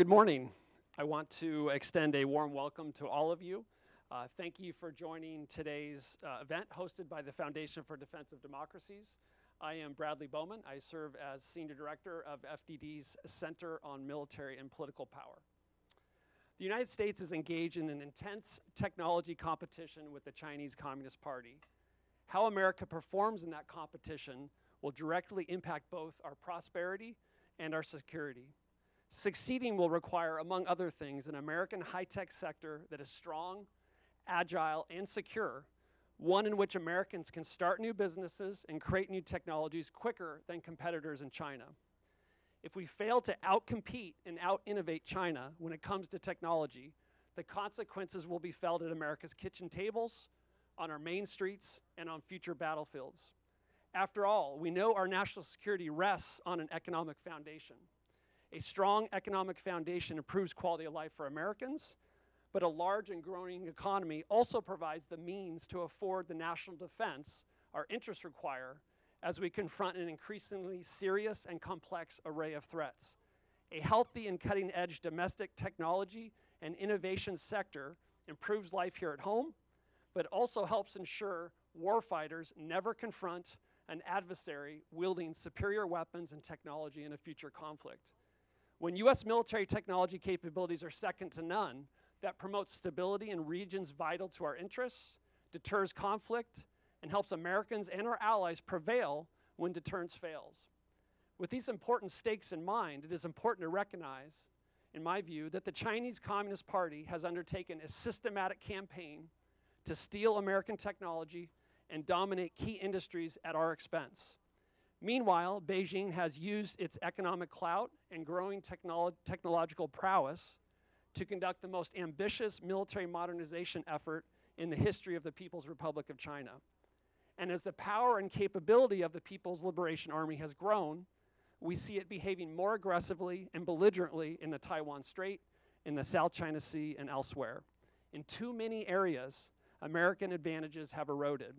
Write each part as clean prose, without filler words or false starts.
Good morning. I want to extend a warm welcome to all of you. Thank you for joining today's event hosted by the Foundation for Defense of Democracies. I am Bradley Bowman. I serve as Senior Director of FDD's Center on Military and Political Power. The United States is engaged in an intense technology competition with the Chinese Communist Party. How America performs in that competition will directly impact both our prosperity and our security. Succeeding will require, among other things, an American high-tech sector that is strong, agile, and secure, one in which Americans can start new businesses and create new technologies quicker than competitors in China. If we fail to outcompete and out-innovate China when it comes to technology, the consequences will be felt at America's kitchen tables, on our main streets, and on future battlefields. After all, we know our national security rests on an economic foundation. A strong economic foundation improves quality of life for Americans, but a large and growing economy also provides the means to afford the national defense our interests require as we confront an increasingly serious and complex array of threats. A healthy and cutting-edge domestic technology and innovation sector improves life here at home, but also helps ensure warfighters never confront an adversary wielding superior weapons and technology in a future conflict. When U.S. military technology capabilities are second to none, that promotes stability in regions vital to our interests, deters conflict, and helps Americans and our allies prevail when deterrence fails. With these important stakes in mind, it is important to recognize, in my view, that the Chinese Communist Party has undertaken a systematic campaign to steal American technology and dominate key industries at our expense. Meanwhile, Beijing has used its economic clout and growing technological prowess to conduct the most ambitious military modernization effort in the history of the People's Republic of China. And as the power and capability of the People's Liberation Army has grown, we see it behaving more aggressively and belligerently in the Taiwan Strait, in the South China Sea, and elsewhere. In too many areas, American advantages have eroded.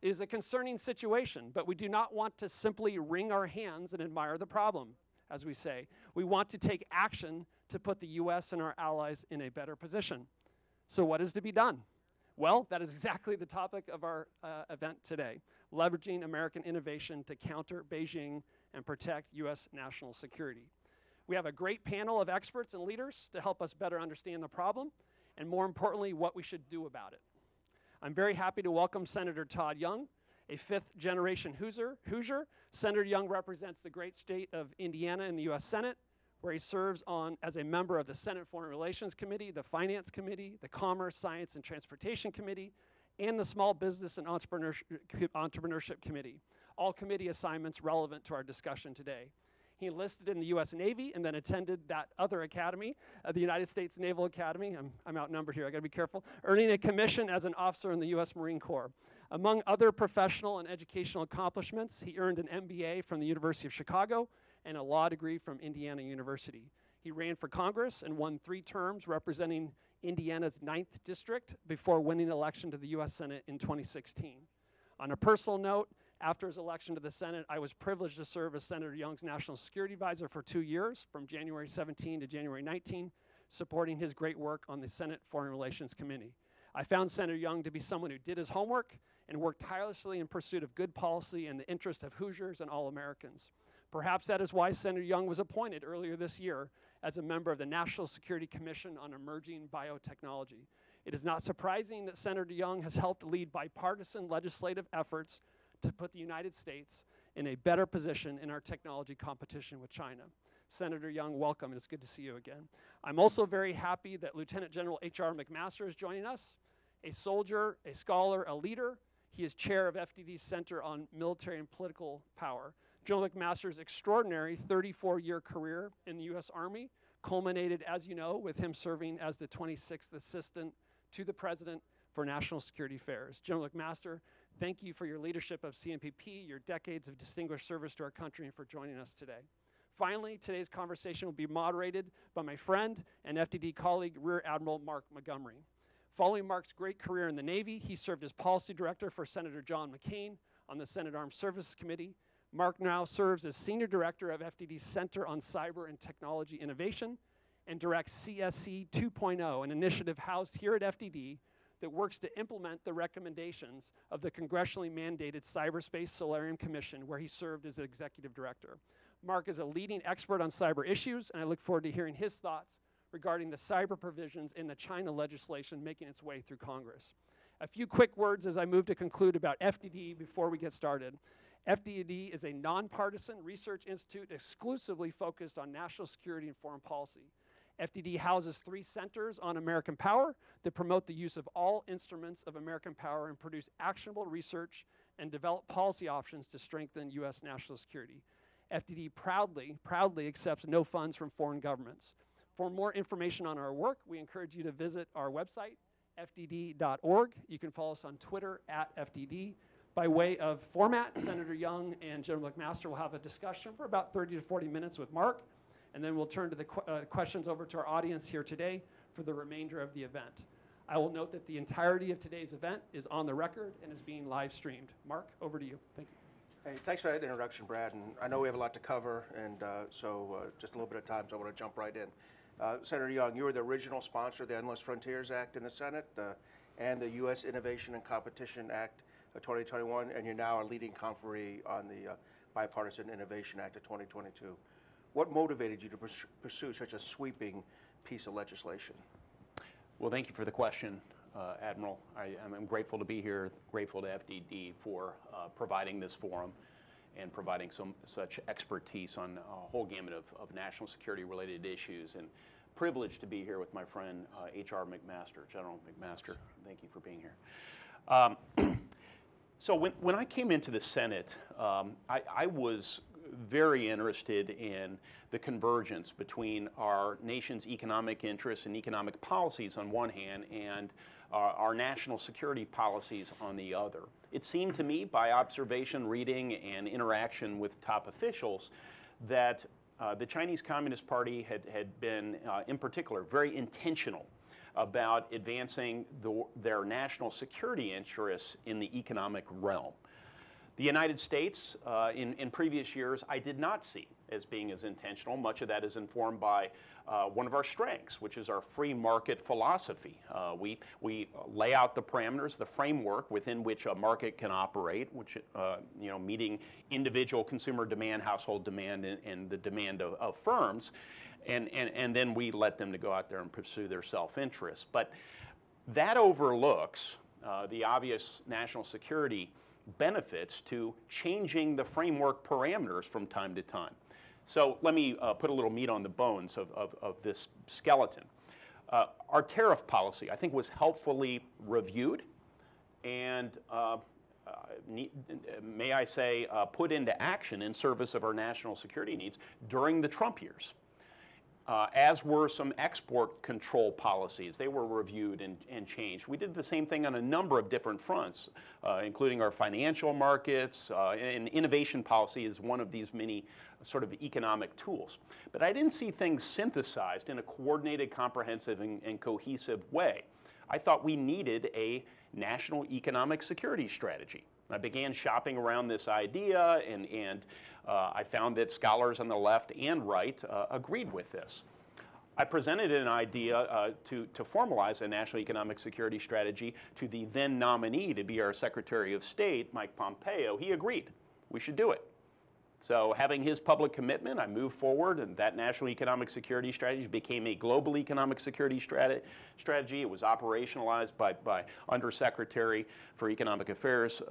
It is a concerning situation, but we do not want to simply wring our hands and admire the problem, as we say. We want to take action to put the U.S. and our allies in a better position. So what is to be done? Well, that is exactly the topic of our event today, leveraging American innovation to counter Beijing and protect U.S. national security. We have a great panel of experts and leaders to help us better understand the problem, and more importantly, what we should do about it. I'm very happy to welcome Senator Todd Young, a fifth-generation Hoosier. Senator Young represents the great state of Indiana in the U.S. Senate, where he serves as a member of the Senate Foreign Relations Committee, the Finance Committee, the Commerce, Science, and Transportation Committee, and the Small Business and Entrepreneurship Committee, all committee assignments relevant to our discussion today. He enlisted in the U.S. Navy and then attended that other academy, the United States Naval Academy. I'm outnumbered here, I gotta be careful. Earning a commission as an officer in the U.S. Marine Corps. Among other professional and educational accomplishments, he earned an MBA from the University of Chicago and a law degree from Indiana University. He ran for Congress and won 3 terms representing Indiana's 9th district before winning election to the U.S. Senate in 2016. On a personal note, after his election to the Senate, I was privileged to serve as Senator Young's National Security Advisor for 2 years, from January 17 to January 19, supporting his great work on the Senate Foreign Relations Committee. I found Senator Young to be someone who did his homework and worked tirelessly in pursuit of good policy in the interest of Hoosiers and all Americans. Perhaps that is why Senator Young was appointed earlier this year as a member of the National Security Commission on Emerging Biotechnology. It is not surprising that Senator Young has helped lead bipartisan legislative efforts to put the United States in a better position in our technology competition with China. Senator Young, welcome, and it's good to see you again. I'm also very happy that Lieutenant General H.R. McMaster is joining us, a soldier, a scholar, a leader. He is chair of FDD's Center on Military and Political Power. General McMaster's extraordinary 34-year career in the U.S. Army culminated, as you know, with him serving as the 26th Assistant to the President for National Security Affairs. General McMaster, thank you for your leadership of CMPP, your decades of distinguished service to our country, and for joining us today. Finally, today's conversation will be moderated by my friend and FDD colleague, Rear Admiral Mark Montgomery. Following Mark's great career in the Navy, he served as policy director for Senator John McCain on the Senate Armed Services Committee. Mark now serves as senior director of FDD's Center on Cyber and Technology Innovation and directs CSC 2.0, an initiative housed here at FDD that works to implement the recommendations of the congressionally mandated Cyberspace Solarium Commission, where he served as executive director. Mark is a leading expert on cyber issues, and I look forward to hearing his thoughts regarding the cyber provisions in the China legislation making its way through Congress. A few quick words as I move to conclude about FDD before we get started. FDD is a nonpartisan research institute exclusively focused on national security and foreign policy. FDD houses 3 centers on American power that promote the use of all instruments of American power and produce actionable research and develop policy options to strengthen U.S. national security. FDD proudly accepts no funds from foreign governments. For more information on our work, we encourage you to visit our website, fdd.org. You can follow us on Twitter @FDD. By way of format, Senator Young and General McMaster will have a discussion for about 30 to 40 minutes with Mark, and then we'll turn to the questions over to our audience here today for the remainder of the event. I will note that the entirety of today's event is on the record and is being live streamed. Mark, over to you. Thank you. Hey, thanks for that introduction, Brad. And I know we have a lot to cover, and so just a little bit of time, so I want to jump right in. Senator Young, you were the original sponsor of the Endless Frontiers Act in the Senate and the U.S. Innovation and Competition Act of 2021, and you're now a leading conferee on the Bipartisan Innovation Act of 2022. What motivated you to pursue such a sweeping piece of legislation? Well, thank you for the question, Admiral. I'm grateful to be here, grateful to FDD for providing this forum and providing such expertise on a whole gamut of national security related issues, and privileged to be here with my friend H.R. McMaster, General McMaster. Thank you for being here. So when I came into the Senate, I was very interested in the convergence between our nation's economic interests and economic policies on one hand and our national security policies on the other. It seemed to me, by observation, reading, and interaction with top officials, that the Chinese Communist Party had been, in particular, very intentional about advancing their national security interests in the economic realm. The United States, in previous years, I did not see as being as intentional. Much of that is informed by one of our strengths, which is our free market philosophy. We lay out the parameters, the framework within which a market can operate, which meeting individual consumer demand, household demand, and the demand of firms, and then we let them to go out there and pursue their self-interest. But that overlooks the obvious national security benefits to changing the framework parameters from time to time. So let me put a little meat on the bones of this skeleton. Our tariff policy, I think, was helpfully reviewed and, may I say, put into action in service of our national security needs during the Trump years. As were some export control policies. They were reviewed and changed. We did the same thing on a number of different fronts, including our financial markets, and innovation policy is one of these many sort of economic tools. But I didn't see things synthesized in a coordinated, comprehensive, and cohesive way. I thought we needed a national economic security strategy. I began shopping around this idea, and I found that scholars on the left and right agreed with this. I presented an idea to formalize a national economic security strategy to the then nominee to be our Secretary of State, Mike Pompeo. He agreed. We should do it. So having his public commitment, I moved forward, and that national economic security strategy became a global economic security strategy. It was operationalized by Undersecretary for Economic Affairs,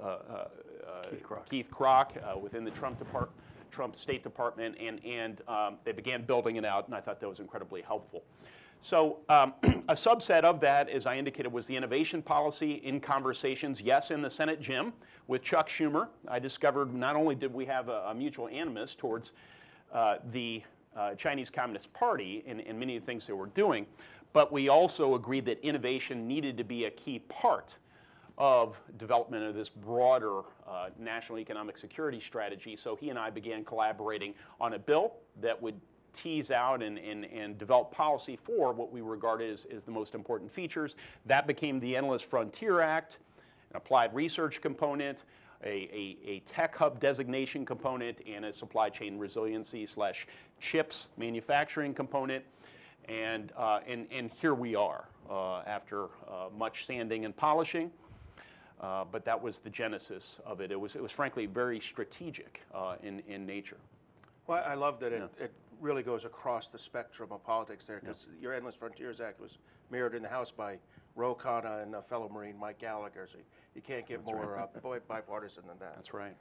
Keith Kroc, within the Trump State Department, and they began building it out, and I thought that was incredibly helpful. So a subset of that, as I indicated, was the innovation policy in conversations, yes, in the Senate gym with Chuck Schumer. I discovered not only did we have a mutual animus towards the Chinese Communist Party and many of the things they were doing, but we also agreed that innovation needed to be a key part of development of this broader national economic security strategy. So he and I began collaborating on a bill that would tease out and develop policy for what we regarded as the most important features. That became the Endless Frontier Act, an applied research component, a tech hub designation component, and a supply chain resiliency / chips manufacturing component. And here we are after much sanding and polishing. But that was the genesis of it. It was frankly very strategic in nature. Well, I love that it really goes across the spectrum of politics there, because your Endless Frontiers Act was mirrored in the House by Ro Khanna and a fellow Marine, Mike Gallagher. So you can't get more bipartisan than that. That's right.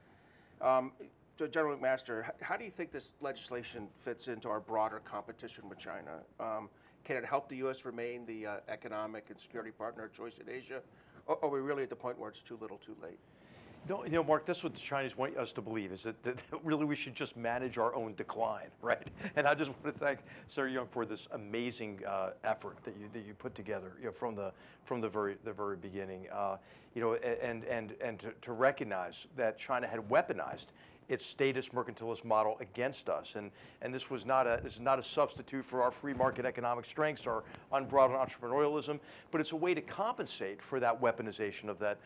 So General McMaster, how do you think this legislation fits into our broader competition with China? Can it help the U.S. remain the economic and security partner of choice in Asia? Or are we really at the point where it's too little too late? No, Mark, that's what the Chinese want us to believe, is that really we should just manage our own decline, right? And I just want to thank Senator Young for this amazing effort that you put together, from the very beginning, and to recognize that China had weaponized its statist mercantilist model against us, and this is not a substitute for our free market economic strengths, our unbridled entrepreneurialism, but it's a way to compensate for that weaponization of that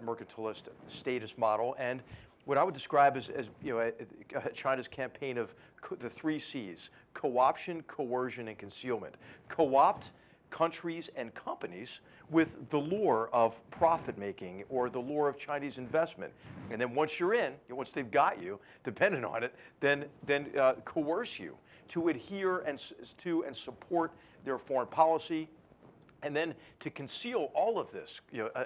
mercantilist statist model, and what I would describe as China's campaign of the 3 C's: co-option, coercion, and concealment. Co-opt countries and companies with the lure of profit making or the lure of Chinese investment, and then once you're in, once they've got you, dependent on it, then coerce you to adhere and support their foreign policy, and then to conceal all of this,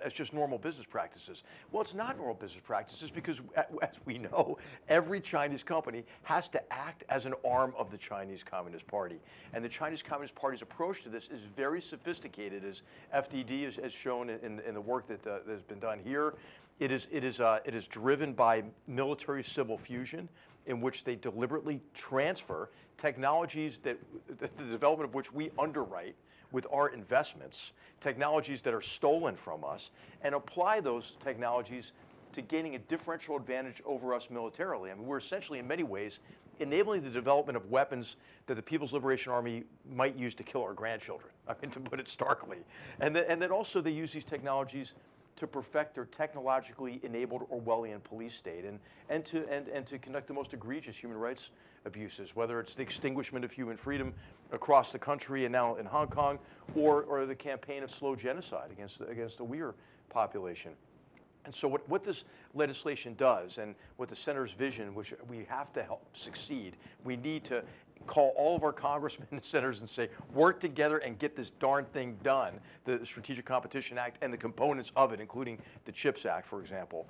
as just normal business practices. Well, it's not normal business practices, because, as we know, every Chinese company has to act as an arm of the Chinese Communist Party. And the Chinese Communist Party's approach to this is very sophisticated, as FDD has shown in the work that has been done here. It is driven by military-civil fusion, in which they deliberately transfer technologies that the development of which we underwrite with our investments, technologies that are stolen from us, and apply those technologies to gaining a differential advantage over us militarily. I mean, we're essentially, in many ways, enabling the development of weapons that the People's Liberation Army might use to kill our grandchildren, I mean, to put it starkly. And then also they use these technologies to perfect their technologically enabled Orwellian police state, and to conduct the most egregious human rights abuses, whether it's the extinguishment of human freedom across the country and now in Hong Kong, or the campaign of slow genocide against the Uyghur population. And so what this legislation does, and what the Senator's vision, which we have to help succeed, we need to call all of our congressmen and senators and say, work together and get this darn thing done, the Strategic Competition Act and the components of it, including the CHIPS Act, for example,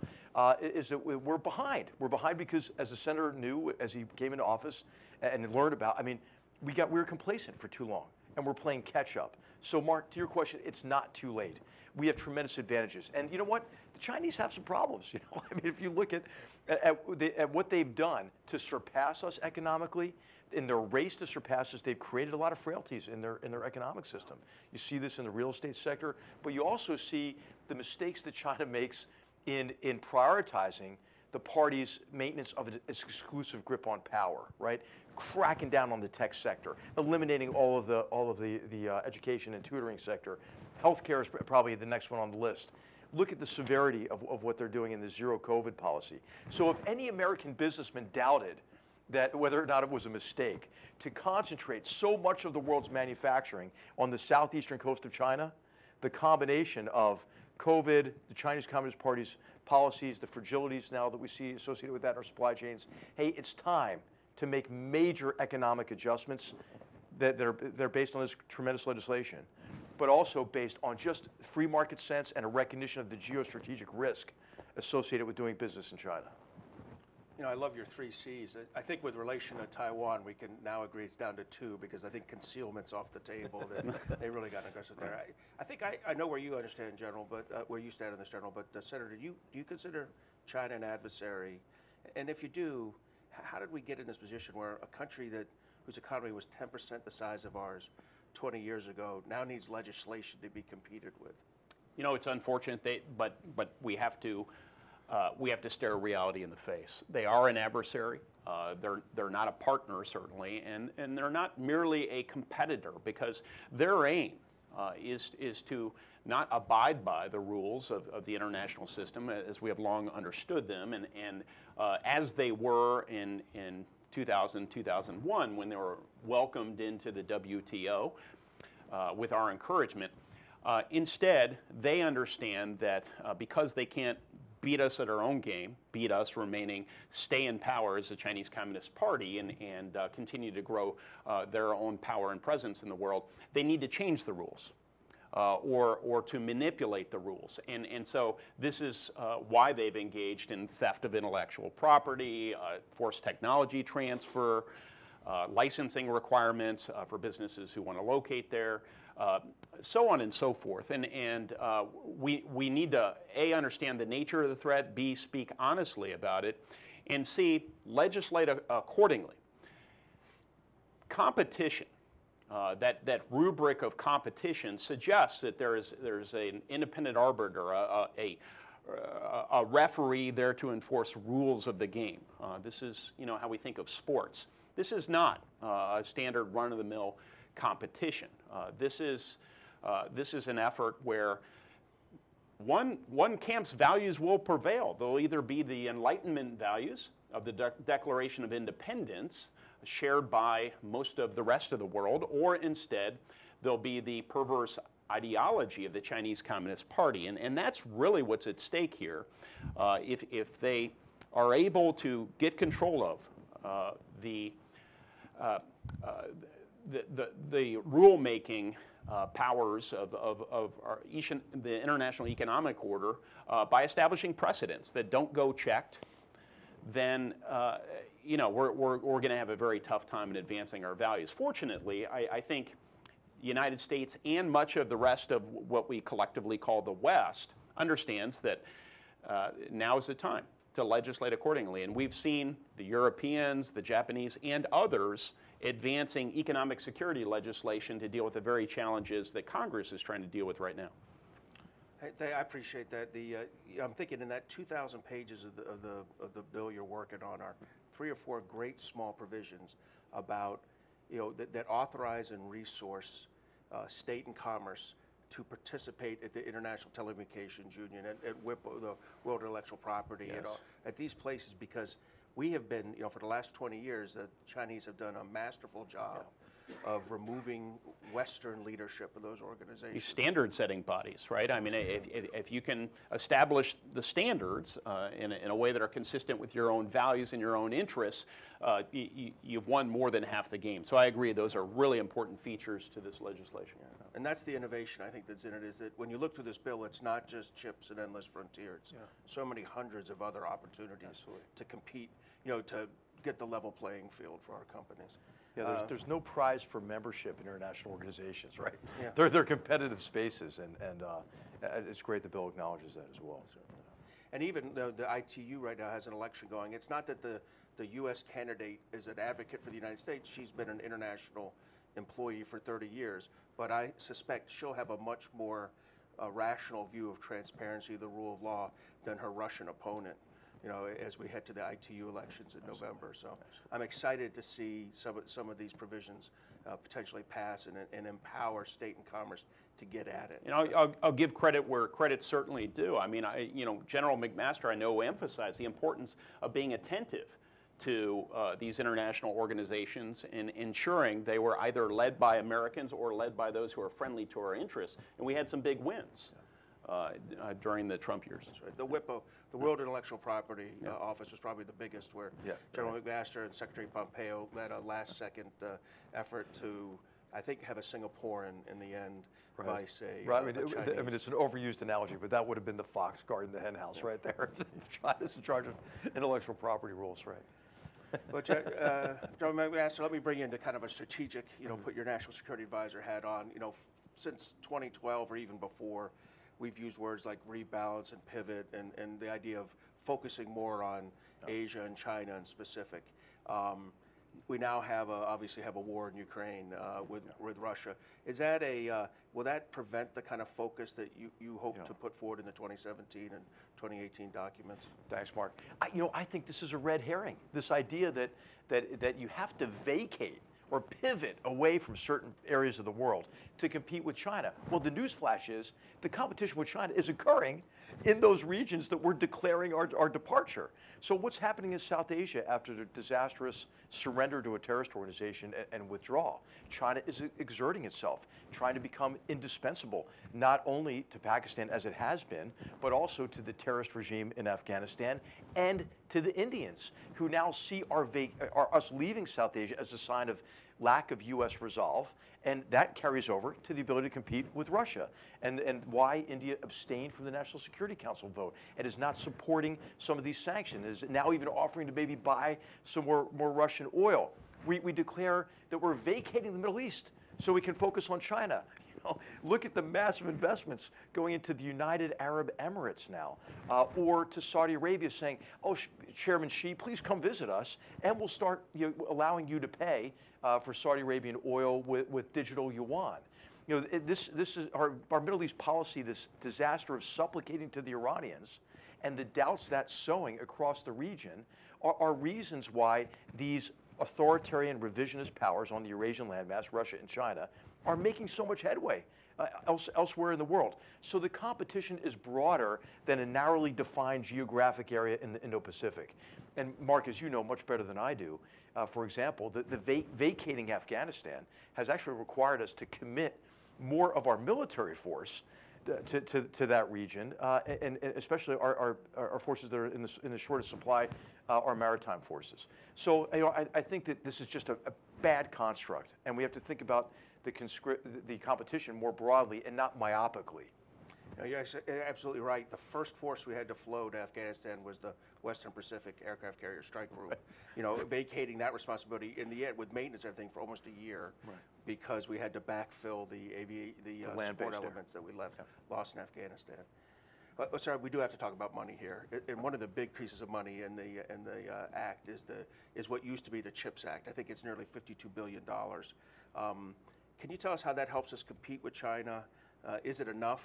is that we're behind. We're behind because, as the senator knew as he came into office and learned about, I mean, we were complacent for too long, and we're playing catch up. So, Mark, to your question, it's not too late. We have tremendous advantages. And you know what? The Chinese have some problems. I mean, if you look at what they've done to surpass us economically, in their race to surpass us, they've created a lot of frailties in their economic system. You see this in the real estate sector, but you also see the mistakes that China makes in prioritizing the party's maintenance of its exclusive grip on power, right? Cracking down on the tech sector, eliminating all of the education and tutoring sector. Healthcare is probably the next one on the list. Look at the severity of what they're doing in the zero COVID policy. So if any American businessman doubted that whether or not it was a mistake to concentrate so much of the world's manufacturing on the southeastern coast of China, the combination of COVID, the Chinese Communist Party's policies, the fragilities now that we see associated with that in our supply chains, hey, it's time to make major economic adjustments that they're based on this tremendous legislation, but also based on just free market sense and a recognition of the geostrategic risk associated with doing business in China. I love your 3 C's. I think with relation to Taiwan, we can now agree it's down to 2, because I think concealment's off the table. They really got aggressive there. I think I know where you understand, General, but where you stand on this, General. But Senator, do you consider China an adversary? And if you do, how did we get in this position where a country whose economy was 10% the size of ours 20 years ago now needs legislation to be competed with? It's unfortunate, but we have to stare reality in the face. They are an adversary. They're not a partner, certainly, and they're not merely a competitor, because their aim is to not abide by the rules of the international system as we have long understood them, and as they were in 2000, 2001, when they were welcomed into the WTO with our encouragement. Instead, they understand that because they can't beat us at our own game, beat us remaining, stay in power as the Chinese Communist Party and continue to grow their own power and presence in the world, they need to change the rules. Or to manipulate the rules. And so this is why they've engaged in theft of intellectual property, forced technology transfer, licensing requirements for businesses who want to locate there, so on and so forth. And we need to, A, understand the nature of the threat, B, speak honestly about it, and C, legislate accordingly. Competition. That rubric of competition suggests that there's an independent arbiter, a referee there to enforce rules of the game. This is how we think of sports. This is not a standard run-of-the-mill competition. This is an effort where one camp's values will prevail. They'll either be the Enlightenment values of the Declaration of Independence, shared by most of the rest of the world, or instead there'll be the perverse ideology of the Chinese Communist Party. And that's really what's at stake here. If they are able to get control of the rulemaking powers of the international economic order by establishing precedents that don't go checked, then we're going to have a very tough time in advancing our values. Fortunately, I think the United States and much of the rest of what we collectively call the West understands that now is the time to legislate accordingly. And we've seen the Europeans, the Japanese, and others advancing economic security legislation to deal with the very challenges that Congress is trying to deal with right now. I appreciate that. I'm thinking in that 2,000 pages of the bill you're working on are 3 or 4 great small provisions about that authorize and resource state and commerce to participate at the International Telecommunications Union, at WIPO, the World Intellectual Property, Yes. At these places, because we have been, for the last 20 years, the Chinese have done a masterful job of removing Western leadership of those organizations. These standard-setting bodies, right? I mean, if you can establish the standards in a way that are consistent with your own values and your own interests, you've won more than half the game. So I agree; those are really important features to this legislation. Yeah. And that's the innovation I think that's in it. Is that when you look through this bill, it's not just chips and endless frontiers. Yeah. So many hundreds of other opportunities Absolutely. to compete, to get the level playing field for our companies. Yeah, there's no prize for membership in international organizations, right? Yeah. They're competitive spaces, and it's great the bill acknowledges that as well. And even the ITU right now has an election going. It's not that the U.S. candidate is an advocate for the United States. She's been an international employee for 30 years, but I suspect she'll have a much more rational view of transparency, the rule of law, than her Russian opponent, as we head to the ITU elections in November. So I'm excited to see some of these provisions potentially pass and empower state and commerce to get at it. I'll give credit where credit's certainly due. I mean, General McMaster, I know, emphasized the importance of being attentive to these international organizations and ensuring they were either led by Americans or led by those who are friendly to our interests. And we had some big wins during the Trump years. That's right. The WIPO, the World Intellectual Property Office, was probably the biggest, where General McMaster and Secretary Pompeo led a last-second effort to, I think, have a Singaporean in the end vice a Chinese. I mean, it's an overused analogy, but that would have been the fox guarding the hen house right there. China's in charge of intellectual property rules, right? But General McMaster, let me bring you into kind of a strategic, put your national security advisor hat on. Since 2012 or even before, we've used words like rebalance and pivot, and the idea of focusing more on Asia and China in specific. We now obviously have a war in Ukraine with Russia. Is that will that prevent the kind of focus that you hope to put forward in the 2017 and 2018 documents? Thanks, Mark. I think this is a red herring. This idea that you have to vacate or pivot away from certain areas of the world to compete with China. Well, the news flash is the competition with China is occurring in those regions that we're declaring our departure. So what's happening in South Asia after the disastrous surrender to a terrorist organization and withdrawal? China is exerting itself, trying to become indispensable, not only to Pakistan as it has been, but also to the terrorist regime in Afghanistan and to the Indians, who now see us leaving South Asia as a sign of lack of U.S. resolve, and that carries over to the ability to compete with Russia, and why India abstained from the National Security Council vote and is not supporting some of these sanctions, is now even offering to maybe buy some more Russian oil. We declare that we're vacating the Middle East so we can focus on China. Look at the massive investments going into the United Arab Emirates now, or to Saudi Arabia saying, oh, Chairman Xi, please come visit us, and we'll start allowing you to pay for Saudi Arabian oil with digital yuan. This is our Middle East policy, this disaster of supplicating to the Iranians, and the doubts that's sowing across the region are reasons why these authoritarian revisionist powers on the Eurasian landmass, Russia and China, are making so much headway elsewhere in the world. So the competition is broader than a narrowly defined geographic area in the Indo-Pacific. And Mark, as you know much better than I do, for example, the vacating Afghanistan has actually required us to commit more of our military force to that region, and especially our forces that are in the shortest supply, our maritime forces. So I think that this is just a bad construct, and we have to think about the competition more broadly and not myopically. You're absolutely right. The first force we had to flow to Afghanistan was the Western Pacific Aircraft Carrier Strike Group. Vacating that responsibility in the end with maintenance and everything for almost a year, right, because we had to backfill the support elements that we lost in Afghanistan. But sorry, we do have to talk about money here. And one of the big pieces of money in the act is what used to be the CHIPS Act. I think it's nearly $52 billion. Can you tell us how that helps us compete with China? Is it enough?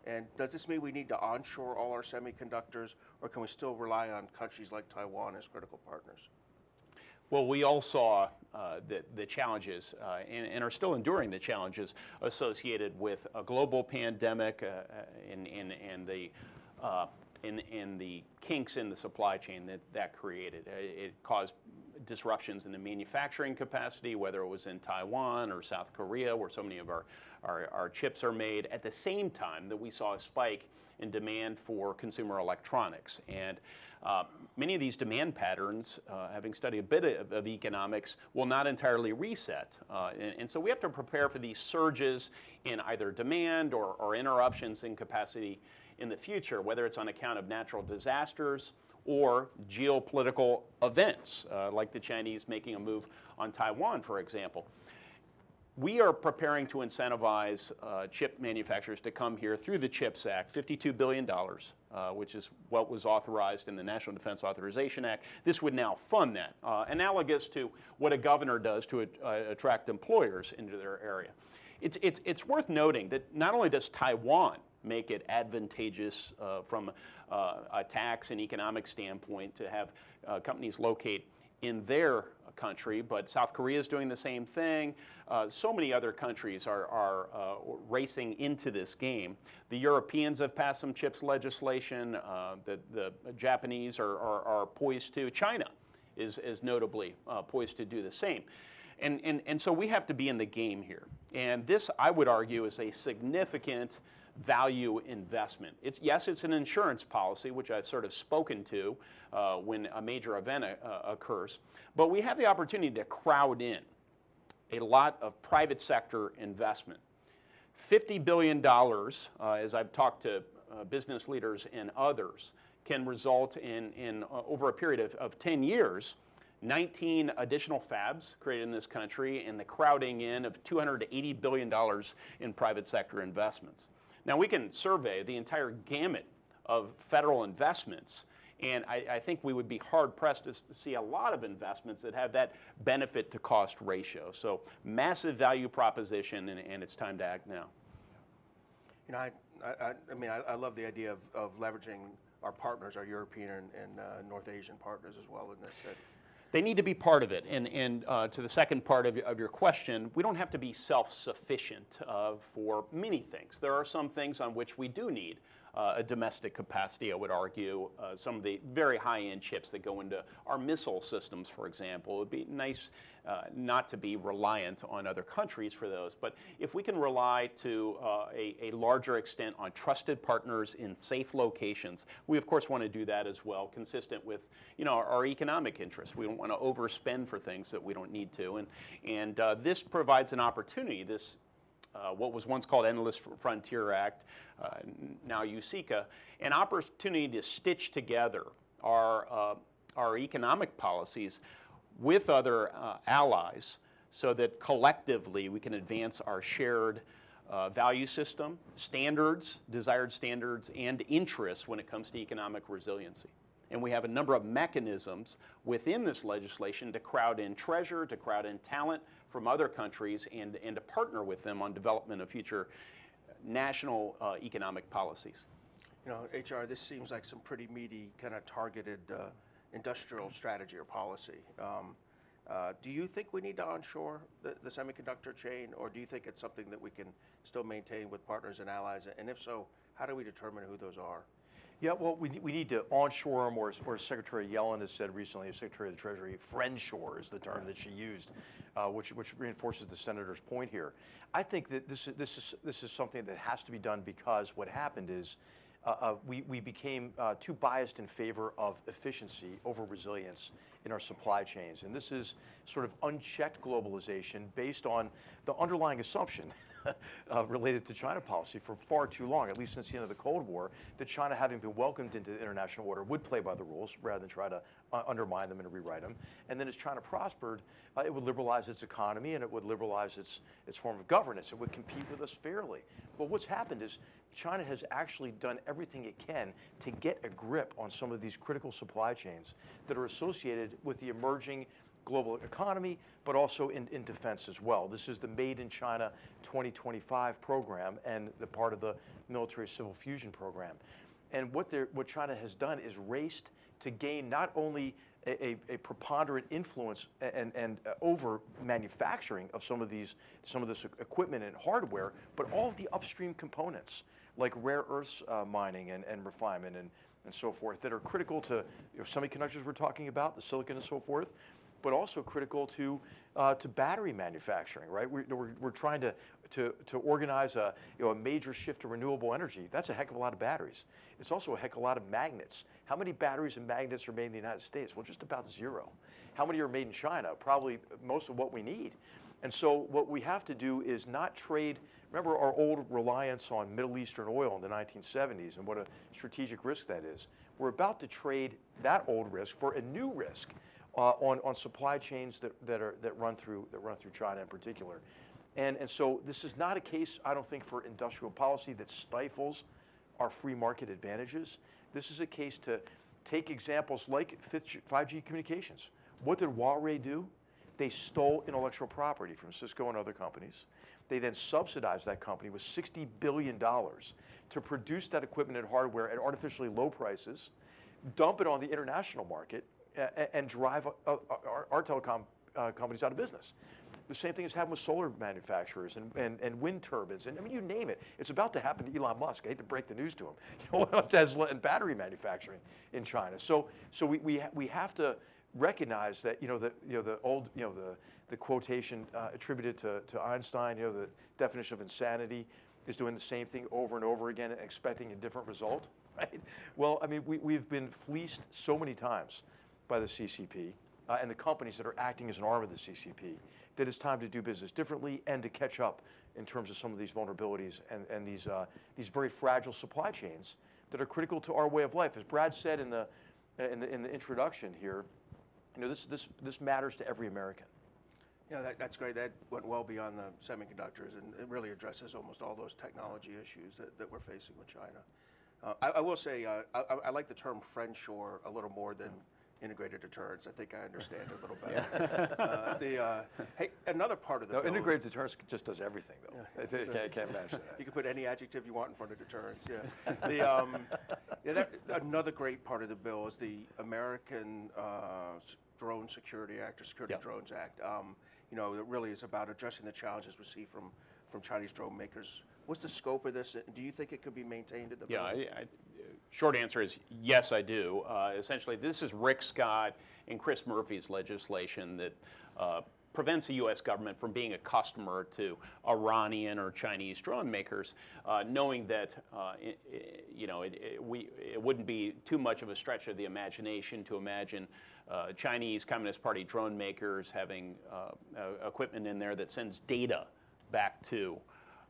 And does this mean we need to onshore all our semiconductors, or can we still rely on countries like Taiwan as critical partners? Well, we all saw the challenges and are still enduring the challenges associated with a global pandemic and the kinks in the supply chain that created. It caused disruptions in the manufacturing capacity, whether it was in Taiwan or South Korea, where so many of our chips are made, at the same time that we saw a spike in demand for consumer electronics. And many of these demand patterns, having studied a bit of economics, will not entirely reset. And so we have to prepare for these surges in either demand or interruptions in capacity in the future, whether it's on account of natural disasters or geopolitical events, like the Chinese making a move on Taiwan, for example. We are preparing to incentivize chip manufacturers to come here through the CHIPS Act, $52 billion, which is what was authorized in the National Defense Authorization Act. This would now fund that, analogous to what a governor does to attract employers into their area. It's worth noting that not only does Taiwan make it advantageous from a tax and economic standpoint to have companies locate in their country, but South Korea is doing the same thing. So many other countries are racing into this game. The Europeans have passed some CHIPS legislation. The Japanese are poised to. China is notably poised to do the same. And so we have to be in the game here. And this, I would argue, is a significant value investment. Yes, it's an insurance policy, which I've sort of spoken to when a major event occurs, but we have the opportunity to crowd in a lot of private sector investment. $50 billion, as I've talked to business leaders and others, can result in over a period of 10 years, 19 additional fabs created in this country and the crowding in of $280 billion in private sector investments. Now, we can survey the entire gamut of federal investments, and I think we would be hard-pressed to see a lot of investments that have that benefit to cost ratio. So massive value proposition, and it's time to act now. I love the idea of leveraging our partners, our European and North Asian partners as well in this. They need to be part of it. And to the second part of your question, we don't have to be self-sufficient for many things. There are some things on which we do need a domestic capacity, I would argue. Some of the very high-end chips that go into our missile systems, for example. It would be nice not to be reliant on other countries for those. But if we can rely to a larger extent on trusted partners in safe locations, we of course want to do that as well, consistent with our economic interests. We don't want to overspend for things that we don't need to. And this provides an opportunity. This what was once called Endless Frontier Act, now USICA, an opportunity to stitch together our economic policies with other allies so that collectively we can advance our shared value system, standards, desired standards, and interests when it comes to economic resiliency. And we have a number of mechanisms within this legislation to crowd in treasure, to crowd in talent from other countries, and to partner with them on development of future national economic policies. HR, this seems like some pretty meaty, kind of targeted industrial strategy or policy. Do you think we need to onshore the semiconductor chain, or do you think it's something that we can still maintain with partners and allies? And if so, how do we determine who those are? Yeah, well, we need to onshore them, or Secretary Yellen has said recently, Secretary of the Treasury, friendshore is the term that she used, which reinforces the senator's point here. I think that this is something that has to be done because what happened is we became too biased in favor of efficiency over resilience in our supply chains, and this is sort of unchecked globalization based on the underlying assumption related to China policy for far too long, at least since the end of the Cold War, that China, having been welcomed into the international order, would play by the rules rather than try to undermine them and rewrite them. And then as China prospered, it would liberalize its economy and it would liberalize its form of governance. It would compete with us fairly. But what's happened is China has actually done everything it can to get a grip on some of these critical supply chains that are associated with the emerging global economy, but also in defense as well. This is the Made in China 2025 program and the part of the military civil fusion program. And what China has done is raced to gain not only a preponderant influence and over manufacturing of some of this equipment and hardware, but all of the upstream components like rare earths mining and refinement and so forth that are critical to semiconductors we're talking about, the silicon and so forth, but also critical to battery manufacturing, right? We're trying to organize a major shift to renewable energy. That's a heck of a lot of batteries. It's also a heck of a lot of magnets. How many batteries and magnets are made in the United States? Well, just about zero. How many are made in China? Probably most of what we need. And so what we have to do is not trade. Remember our old reliance on Middle Eastern oil in the 1970s and what a strategic risk that is. We're about to trade that old risk for a new risk on supply chains that run through China in particular. And so this is not a case, I don't think, for industrial policy that stifles our free market advantages. This is a case to take examples like 5G communications. What did Huawei do? They stole intellectual property from Cisco and other companies. They then subsidized that company with $60 billion to produce that equipment and hardware at artificially low prices, dump it on the international market, and drive our telecom companies out of business. The same thing has happened with solar manufacturers and wind turbines, and I mean, you name it. It's about to happen to Elon Musk. I hate to break the news to him. Tesla and battery manufacturing in China. So we have to recognize that the quotation attributed to Einstein, the definition of insanity is doing the same thing over and over again and expecting a different result, right? Well, I mean, we've been fleeced so many times by the CCP and the companies that are acting as an arm of the CCP that it's time to do business differently and to catch up in terms of some of these vulnerabilities and these very fragile supply chains that are critical to our way of life. As Brad said in the introduction here, this matters to every American. That's great. That went well beyond the semiconductors, and it really addresses almost all those technology issues that we're facing with China. I will say I like the term friendshore a little more than integrated deterrence. I think I understand it a little better. Hey, another part of the No, bill. integrated deterrence just does everything, though. Yeah, I can't imagine that. You can put any adjective you want in front of deterrence. Yeah. Another great part of the bill is the American Drone Security Act or Security Drones Act. You know, it really is about addressing the challenges we see from Chinese drone makers. What's the scope of this? Do you think it could be maintained in the bill? Yeah, short answer is yes, I do. Essentially, this is Rick Scott and Chris Murphy's legislation that prevents the U.S. government from being a customer to Iranian or Chinese drone makers, knowing that it wouldn't be too much of a stretch of the imagination to imagine Chinese Communist Party drone makers having equipment in there that sends data back to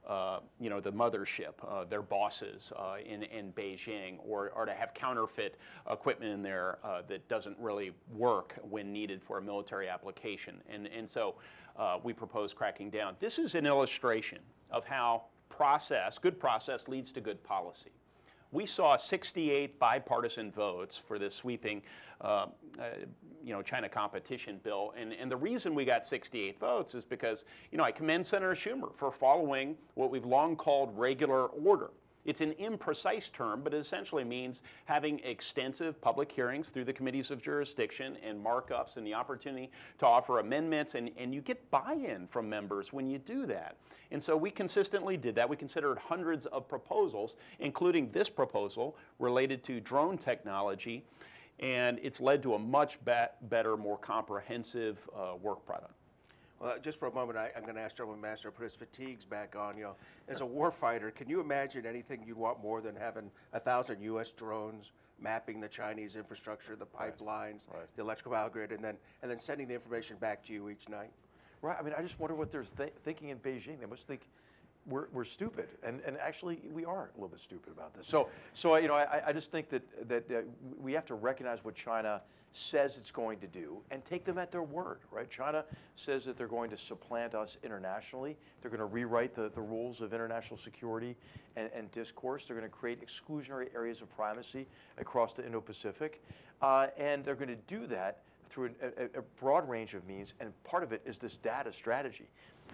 the mothership, their bosses in Beijing, or to have counterfeit equipment in there that doesn't really work when needed for a military application. And so we propose cracking down. This is an illustration of how good process leads to good policy. We saw 68 bipartisan votes for this sweeping China competition bill. And the reason we got 68 votes is because, I commend Senator Schumer for following what we've long called regular order. It's an imprecise term, but it essentially means having extensive public hearings through the committees of jurisdiction and markups and the opportunity to offer amendments, and you get buy-in from members when you do that. And so we consistently did that. We considered hundreds of proposals, including this proposal related to drone technology, and it's led to a much better, more comprehensive work product. Well, just for a moment, I'm going to ask General McMaster to put his fatigues back on. As a warfighter, can you imagine anything you'd want more than having 1,000 U.S. drones mapping the Chinese infrastructure, the pipelines, the electrical power grid, and then sending the information back to you each night? Right. I mean, I just wonder what they're thinking in Beijing. They must think we're stupid, and actually we are a little bit stupid about this. So I just think that we have to recognize what China says it's going to do and take them at their word, right? China says that they're going to supplant us internationally. They're going to rewrite the rules of international security and discourse. They're going to create exclusionary areas of primacy across the Indo-Pacific, and they're going to do that through a broad range of means, and part of it is this data strategy,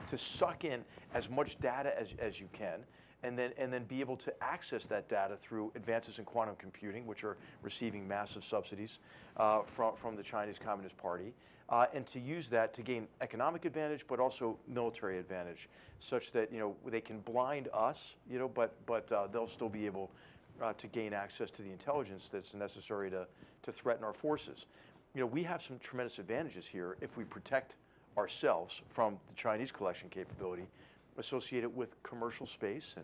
to suck in as much data as you can, and then be able to access that data through advances in quantum computing, which are receiving massive subsidies from the Chinese Communist Party, and to use that to gain economic advantage, but also military advantage, such that they can blind us, but they'll still be able to gain access to the intelligence that's necessary to threaten our forces. We have some tremendous advantages here if we protect ourselves from the Chinese collection capability associated with commercial space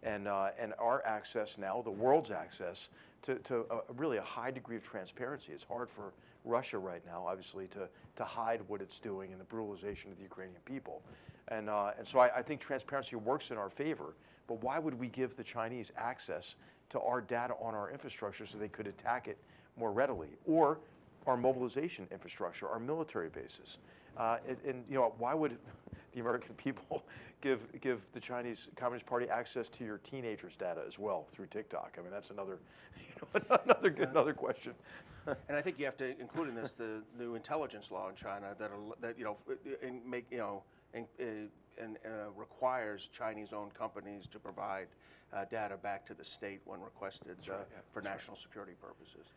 and our access now, the world's access to really a high degree of transparency. It's hard for Russia right now, obviously, to hide what it's doing and the brutalization of the Ukrainian people. And so I think transparency works in our favor, but why would we give the Chinese access to our data on our infrastructure so they could attack it more readily? Or our mobilization infrastructure, our military bases. Why would the American people give the Chinese Communist Party access to your teenagers' data as well through TikTok? I mean, that's another question. And I think you have to include in this the new intelligence law in China that requires Chinese-owned companies to provide data back to the state when requested for national security purposes.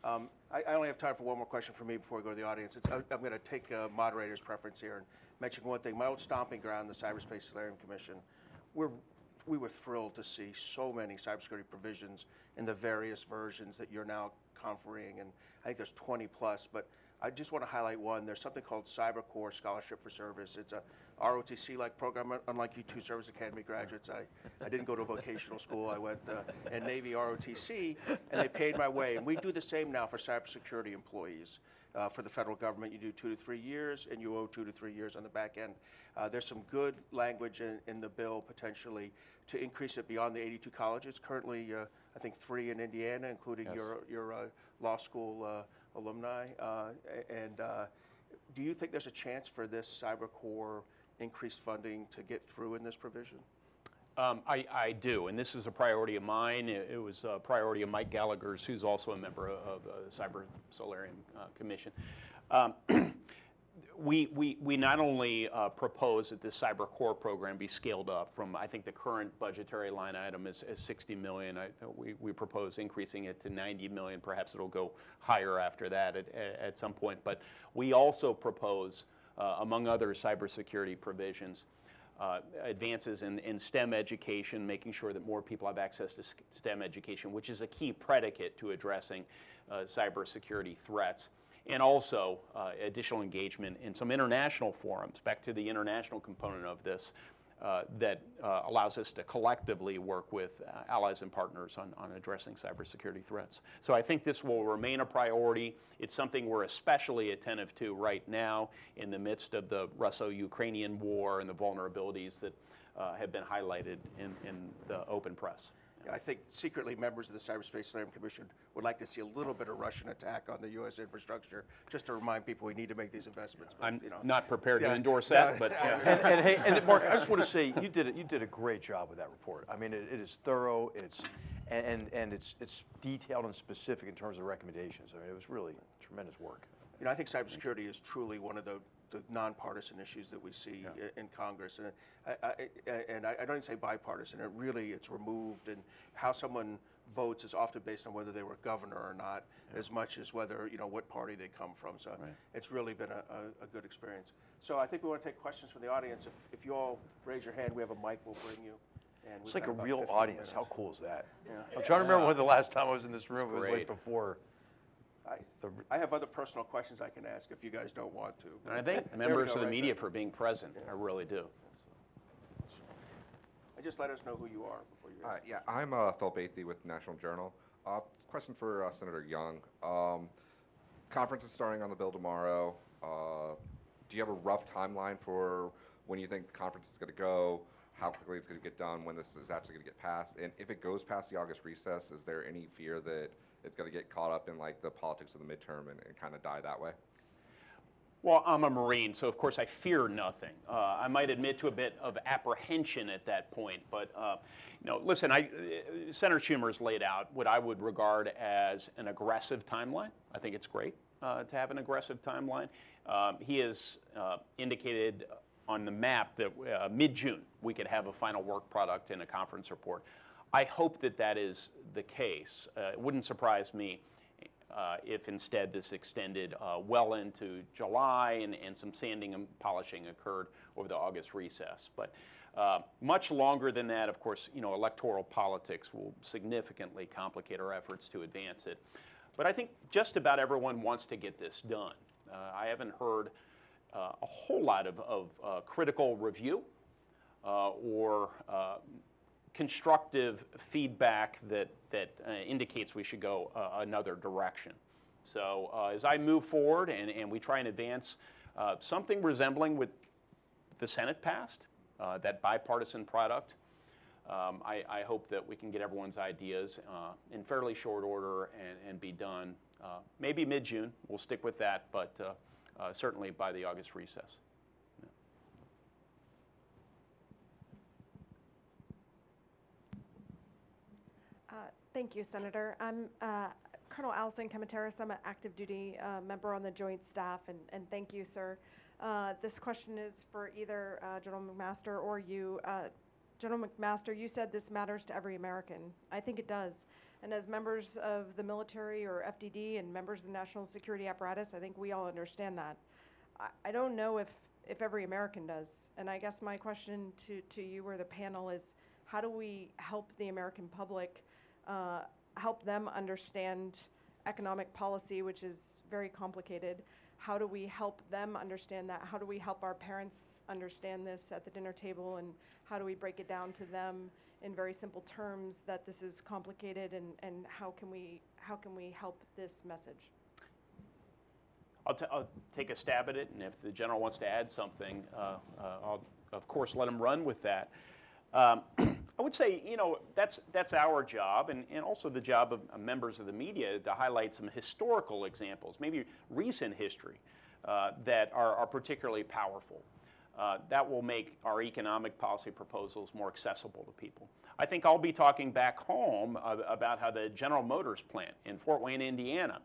I only have time for one more question for me before we go to the audience. I'm going to take a moderator's preference here and mention one thing. My old stomping ground, the Cyberspace Solarium Commission, we were thrilled to see so many cybersecurity provisions in the various versions that you're now conferring, and I think there's 20 plus, but I just want to highlight one. There's something called CyberCorps Scholarship for Service. It's a ROTC-like program. Unlike you two Service Academy graduates, I didn't go to a vocational school. I went in Navy ROTC, and they paid my way. And we do the same now for cybersecurity employees. For the federal government, you do 2 to 3 years, and you owe 2 to 3 years on the back end. There's some good language in the bill potentially to increase it beyond the 82 colleges. Currently, I think 3 in Indiana, including your law school alumni. Do you think there's a chance for this CyberCorps increased funding to get through in this provision? I do, and this is a priority of mine. It was a priority of Mike Gallagher's, who's also a member of the Cyber Solarium Commission. We not only propose that this CyberCorps program be scaled up from, I think the current budgetary line item is 60 million. We propose increasing it to 90 million. Perhaps it'll go higher after that at some point. But we also propose, among other cybersecurity provisions, advances in STEM education, making sure that more people have access to STEM education, which is a key predicate to addressing cybersecurity threats. And also additional engagement in some international forums, back to the international component of this, that allows us to collectively work with allies and partners on addressing cybersecurity threats. So I think this will remain a priority. It's something we're especially attentive to right now in the midst of the Russo-Ukrainian war and the vulnerabilities that have been highlighted in the open press. I think secretly members of the Cyberspace Solarium Commission would like to see a little bit of Russian attack on the U.S. infrastructure, just to remind people we need to make these investments. But, I'm not prepared to endorse that, but and hey, and Mark, I just want to say you did a great job with that report. I mean, it is thorough. It's detailed and specific in terms of recommendations. I mean, it was really tremendous work. I think cybersecurity is truly one of the nonpartisan issues that we see in Congress, and I don't even say bipartisan. It's removed, and how someone votes is often based on whether they were governor or not, as much as whether what party they come from. So it's really been a good experience. So I think we want to take questions from the audience. If you all raise your hand, we have a mic we'll bring you. And it's like a real audience. How cool is that? Yeah. I'm trying to remember when the last time I was in this room. It was like before. I have other personal questions I can ask if you guys don't want to. And I thank members of the media for being present. I really do. Just let us know who you are before you ask. Yeah, I'm Philip Athey with National Journal. Question for Senator Young. Conference is starting on the bill tomorrow. Do you have a rough timeline for when you think the conference is going to go, how quickly it's going to get done, when this is actually going to get passed? And if it goes past the August recess, is there any fear that it's going to get caught up in like the politics of the midterm and kind of die that way? Well, I'm a Marine, so of course I fear nothing. I might admit to a bit of apprehension at that point, but listen, Senator Schumer's laid out what I would regard as an aggressive timeline. I think it's great to have an aggressive timeline. He has indicated on the map that mid-June we could have a final work product and a conference report. I hope that that is the case. It wouldn't surprise me if instead this extended well into July and some sanding and polishing occurred over the August recess. But much longer than that, of course, electoral politics will significantly complicate our efforts to advance it. But I think just about everyone wants to get this done. I haven't heard a whole lot of critical review or constructive feedback that indicates we should go another direction. So as I move forward and we try and advance something resembling what the Senate passed, that bipartisan product, I hope that we can get everyone's ideas in fairly short order and be done maybe mid-June. We'll stick with that, but certainly by the August recess. Thank you, Senator. I'm Colonel Allison Kamateris. I'm an active duty member on the Joint Staff, and thank you, sir. This question is for either General McMaster or you. General McMaster, you said this matters to every American. I think it does. And as members of the military or FDD and members of the national security apparatus, I think we all understand that. I don't know if every American does. And I guess my question to you or the panel is, how do we help the American public help them understand economic policy, which is very complicated? How do we help them understand that? How do we help our parents understand this at the dinner table? And how do we break it down to them in very simple terms that this is complicated, and how can we help this message? I'll take a stab at it, and if the general wants to add something, I'll of course let him run with that. I would say, that's our job, and also the job of members of the media to highlight some historical examples, maybe recent history, that are particularly powerful. that will make our economic policy proposals more accessible to people. I think I'll be talking back home about how the General Motors plant in Fort Wayne, Indiana,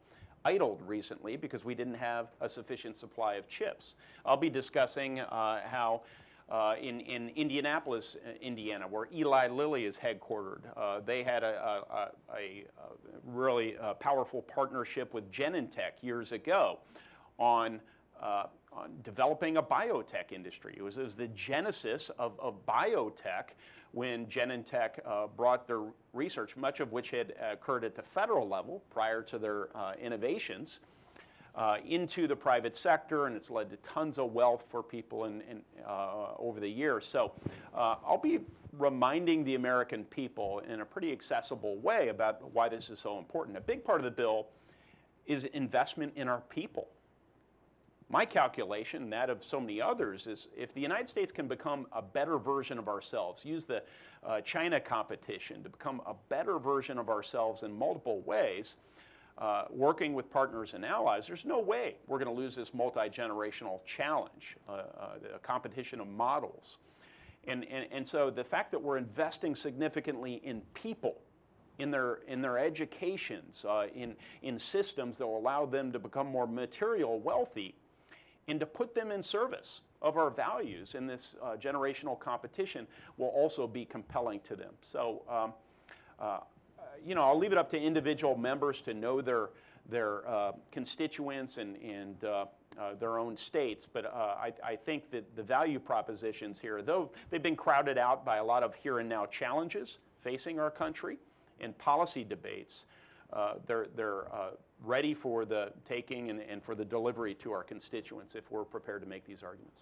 idled recently because we didn't have a sufficient supply of chips. I'll be discussing how in Indianapolis, Indiana, where Eli Lilly is headquartered, they had a really powerful partnership with Genentech years ago on developing a biotech industry. It was the genesis of biotech when Genentech brought their research, much of which had occurred at the federal level prior to their innovations, into the private sector, and it's led to tons of wealth for people over the years. So I'll be reminding the American people in a pretty accessible way about why this is so important. A big part of the bill is investment in our people. My calculation, and that of so many others, is if the United States can become a better version of ourselves, use the China competition to become a better version of ourselves in multiple ways, working with partners and allies, there's no way we're going to lose this multi-generational challenge, a competition of models. And so the fact that we're investing significantly in people, in their educations, in systems that will allow them to become more material wealthy, and to put them in service of our values in this generational competition will also be compelling to them. So, you know, I'll leave it up to individual members to know their constituents and their own states, but I think that the value propositions here, though they've been crowded out by a lot of here and now challenges facing our country and policy debates, they're ready for the taking and for the delivery to our constituents if we're prepared to make these arguments.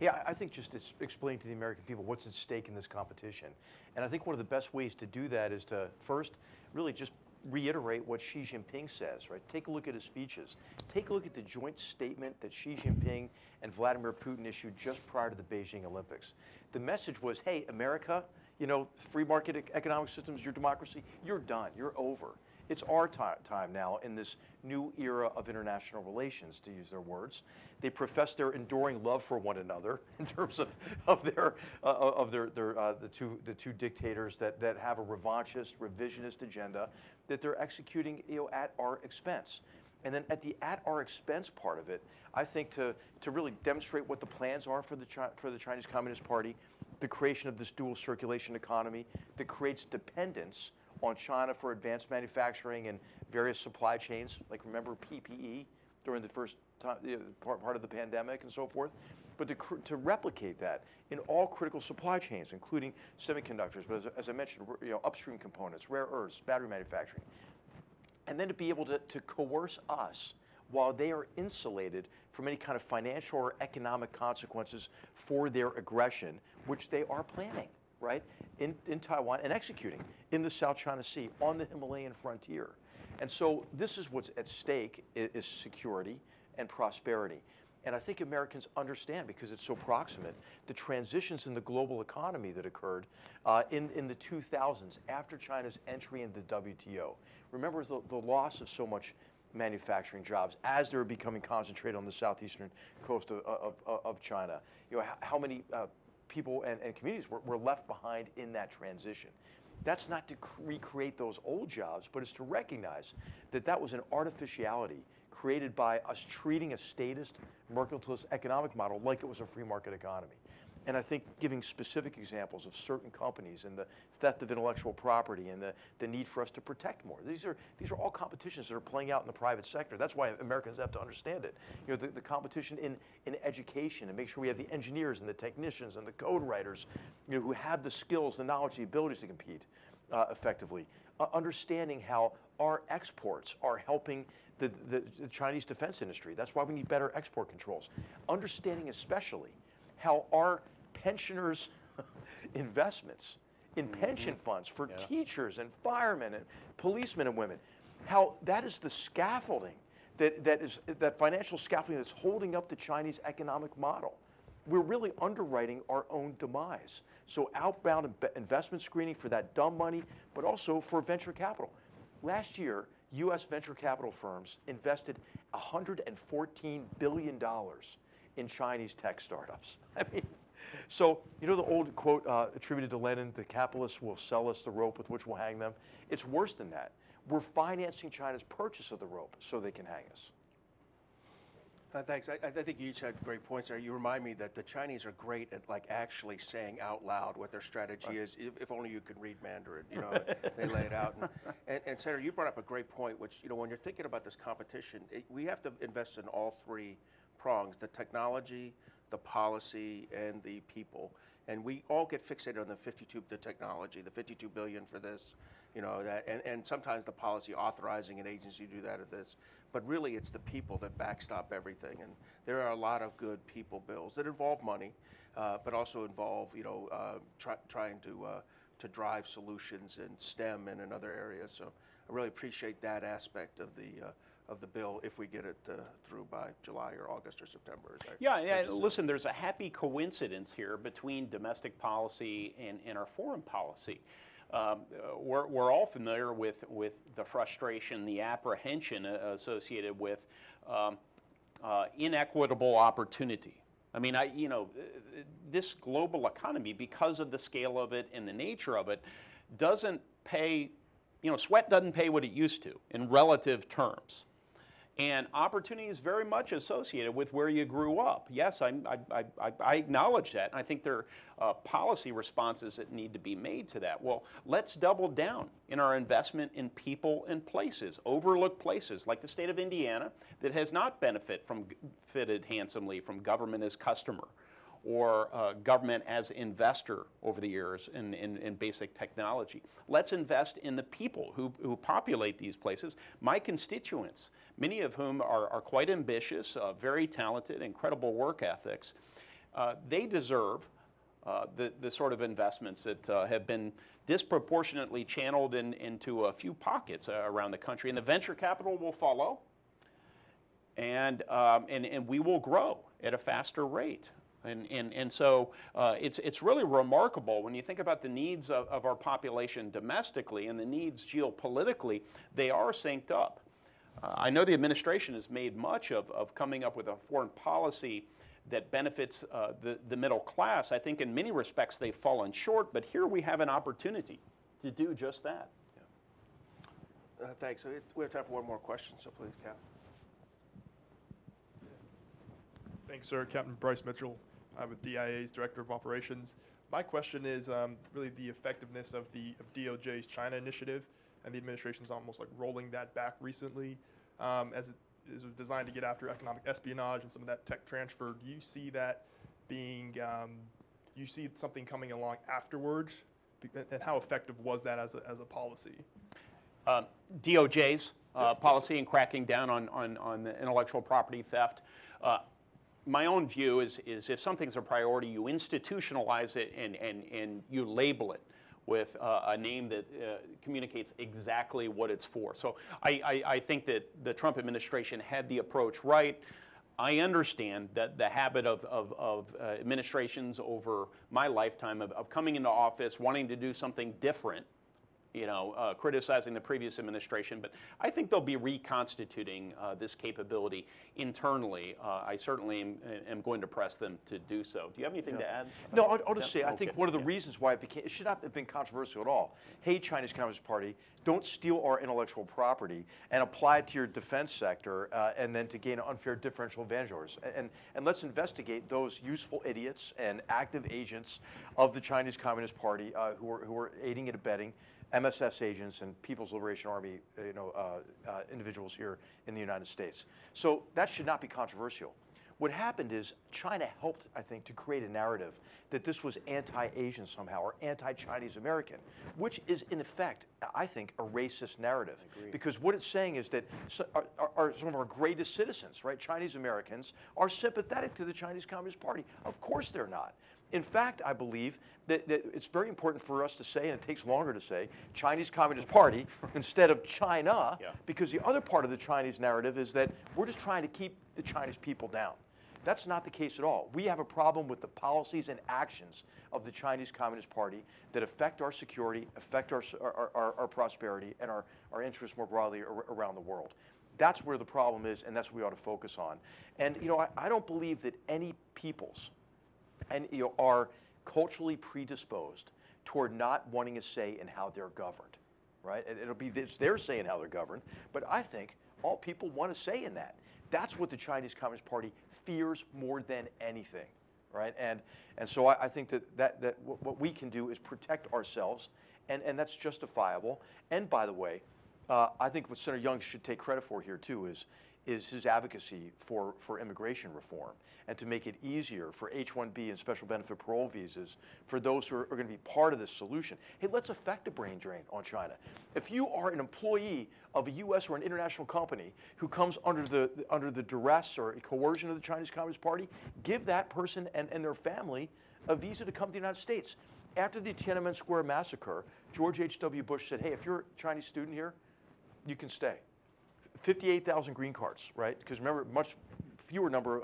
Yeah, I think just to explain to the American people what's at stake in this competition. And I think one of the best ways to do that is to first really just reiterate what Xi Jinping says, right? Take a look at his speeches. Take a look at the joint statement that Xi Jinping and Vladimir Putin issued just prior to the Beijing Olympics. The message was, hey, America, you know, free market economic systems, your democracy, you're done, you're over. It's our time now in this new era of international relations, to use their words. They profess their enduring love for one another in terms of the two dictators that have a revanchist, revisionist agenda that they're executing, you know, at our expense. And then at the at our expense part of it, I think to really demonstrate what the plans are for the Chinese Communist Party, the creation of this dual circulation economy that creates dependence on China for advanced manufacturing and various supply chains, like remember PPE during the first time, part of the pandemic and so forth. But to replicate that in all critical supply chains, including semiconductors, but as I mentioned, you know, upstream components, rare earths, battery manufacturing, and then to be able to coerce us while they are insulated from any kind of financial or economic consequences for their aggression, which they are planning, right, in Taiwan and executing in the South China Sea on the Himalayan frontier. And so this is what's at stake is security and prosperity. And I think Americans understand, because it's so proximate, the transitions in the global economy that occurred in the 2000s after China's entry into the WTO. Remember the loss of so much manufacturing jobs as they were becoming concentrated on the southeastern coast of China. You know, how many people and communities were left behind in that transition. That's not to recreate those old jobs, but it's to recognize that that was an artificiality created by us treating a statist, mercantilist economic model like it was a free market economy. And I think giving specific examples of certain companies and the theft of intellectual property and the need for us to protect more. These are all competitions that are playing out in the private sector. That's why Americans have to understand it. You know, the competition in education, and make sure we have the engineers and the technicians and the code writers, you know, who have the skills, the knowledge, the abilities to compete effectively. Understanding how our exports are helping the Chinese defense industry. That's why we need better export controls. Understanding especially how our pensioners' investments in pension funds for teachers and firemen and policemen and women, how that is the scaffolding, that financial scaffolding that's holding up the Chinese economic model. We're really underwriting our own demise. So outbound investment screening for that dumb money, but also for venture capital. Last year, U.S. venture capital firms invested $114 billion in Chinese tech startups. I mean, so, you know the old quote attributed to Lenin, the capitalists will sell us the rope with which we'll hang them? It's worse than that. We're financing China's purchase of the rope so they can hang us. Thanks. I think you each had great points there. You remind me that the Chinese are great at like actually saying out loud what their strategy is. If only you could read Mandarin, you know, they lay it out. And Senator, you brought up a great point, which, you know, when you're thinking about this competition, we have to invest in all three prongs: the technology, the policy, and the people. And we all get fixated on the technology, the 52 billion for this, you know, that, and sometimes the policy authorizing an agency to do that or this. But really, it's the people that backstop everything. And there are a lot of good people bills that involve money, but also involve, you know, trying to drive solutions in STEM and in other areas. So I really appreciate that aspect of the bill if we get it through by July or August or September. Yeah, listen, there's a happy coincidence here between domestic policy and our foreign policy. We're all familiar with the frustration, the apprehension associated with inequitable opportunity. I mean, you know, this global economy, because of the scale of it and the nature of it, doesn't pay, you know, sweat doesn't pay what it used to in relative terms. And opportunity is very much associated with where you grew up. Yes, I acknowledge that. And I think there are policy responses that need to be made to that. Well, let's double down in our investment in people and places, overlooked places like the state of Indiana that has not benefited handsomely from government as customer or government as investor over the years in basic technology. Let's invest in the people who populate these places. My constituents, many of whom are quite ambitious, very talented, incredible work ethics, they deserve the sort of investments that have been disproportionately channeled into a few pockets around the country. And the venture capital will follow, and we will grow at a faster rate. And so it's really remarkable when you think about the needs of our population domestically and the needs geopolitically, they are synced up. I know the administration has made much of coming up with a foreign policy that benefits the middle class. I think in many respects they've fallen short, but here we have an opportunity to do just that. Yeah. Thanks. We have time for one more question, so please, Cap. Thanks, sir. Captain Bryce Mitchell. I'm with DIA's Director of Operations. My question is really the effectiveness of DOJ's China Initiative, and the administration's almost like rolling that back recently as it is designed to get after economic espionage and some of that tech transfer. Do you see that being, you see something coming along afterwards, and how effective was that as a policy? DOJ's policy and cracking down on intellectual property theft. My own view is if something's a priority, you institutionalize it and you label it with a name that communicates exactly what it's for. So I think that the Trump administration had the approach right. I understand that the habit of administrations over my lifetime of coming into office, wanting to do something different, you know, criticizing the previous administration, but I think they'll be reconstituting this capability internally. I certainly am going to press them to do so. Do you have anything to add? No, I'll just say, I think one of the reasons why it should not have been controversial at all. Hey, Chinese Communist Party, don't steal our intellectual property and apply it to your defense sector and then to gain an unfair differential advantage. And let's investigate those useful idiots and active agents of the Chinese Communist Party who are aiding and abetting MSS agents and People's Liberation Army, individuals here in the United States. So that should not be controversial. What happened is China helped, I think, to create a narrative that this was anti-Asian somehow or anti-Chinese American, which is in effect, I think, a racist narrative. Because what it's saying is that some of our greatest citizens, right, Chinese Americans, are sympathetic to the Chinese Communist Party. Of course they're not. In fact, I believe that it's very important for us to say, and it takes longer to say, Chinese Communist Party instead of China, because the other part of the Chinese narrative is that we're just trying to keep the Chinese people down. That's not the case at all. We have a problem with the policies and actions of the Chinese Communist Party that affect our security, affect our prosperity, and our interests more broadly around the world. That's where the problem is, and that's what we ought to focus on. And I don't believe that any peoples are culturally predisposed toward not wanting a say in how they're governed, right? It's their say in how they're governed, but I think all people want a say in that. That's what the Chinese Communist Party fears more than anything, right? And so I think that what we can do is protect ourselves, and that's justifiable. And by the way, I think what Senator Young should take credit for here too is his advocacy for immigration reform and to make it easier for H-1B and special benefit parole visas for those who are going to be part of this solution. Hey, let's affect a brain drain on China. If you are an employee of a U.S. or an international company who comes under the duress or coercion of the Chinese Communist Party, give that person and their family a visa to come to the United States. After the Tiananmen Square massacre, George H.W. Bush said, hey, if you're a Chinese student here, you can stay. 58,000 green cards, right? Because remember, much fewer number